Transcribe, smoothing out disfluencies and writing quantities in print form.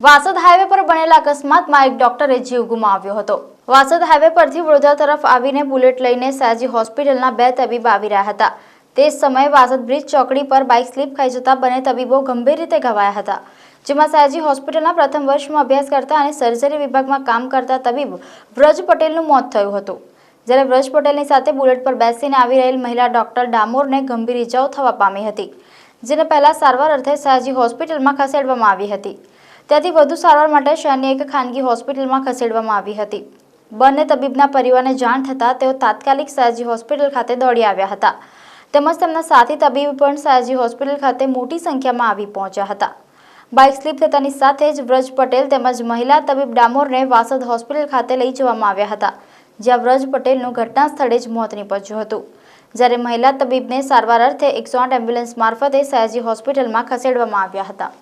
Vasad highway પર બનેલા અકસ્માતમાં એક ડોક્ટરે જીવ ગુમાવ્યો હતો। વાસદ હાઈવે પરથી વડોદરા તરફ આવીને બુલેટ લઈને સયાજી હોસ્પિટલના બે તબીબ આવી રહ્યા હતા। તે જ સમયે વાસદ બ્રિજ ચોકડી પર બાઇક સ્લીપ ખાઈ જતા બંને તબીબો ગંભીર રીતે ઘવાયા હતા, જેમાં સયાજી હોસ્પિટલના પ્રથમ વર્ષમાં અભ્યાસ કરતા અને સર્જરી વિભાગમાં કામ કરતા તબીબ વ્રજ પટેલનું મોત થયું હતું, જ્યારે વ્રજ પટેલની સાથે બુલેટ પર બેસીને આવી રહેલ મહિલા ડોક્ટર ડામોરને ગંભીર ઇજાઓ થવા પામી હતી, જેને પહેલા સારવાર અર્થે સયાજી હોસ્પિટલમાં ખસેડવામાં આવી હતી। ત્યાંથી વધુ સારવાર માટે શહેરની એક ખાનગી હોસ્પિટલમાં ખસેડવામાં આવી હતી। બંને તબીબના પરિવારને જાણ થતાં તેઓ તાત્કાલિક સયાજી હોસ્પિટલ ખાતે દોડી આવ્યા હતા, તેમજ તેમના સાથી તબીબ પણ સયાજી હોસ્પિટલ ખાતે મોટી સંખ્યામાં આવી પહોંચ્યા હતા। બાઇક સ્લીપ થતાની સાથે જ વ્રજ પટેલ તેમજ મહિલા તબીબ ડામોરને વાસદ હોસ્પિટલ ખાતે લઈ જવામાં આવ્યા હતા, જ્યાં વ્રજ પટેલનું ઘટના સ્થળે જ મોત નીપજ્યું હતું, જ્યારે મહિલા તબીબને સારવાર અર્થે 108 એમ્બ્યુલન્સ મારફતે સયાજી હોસ્પિટલમાં ખસેડવામાં આવ્યા હતા।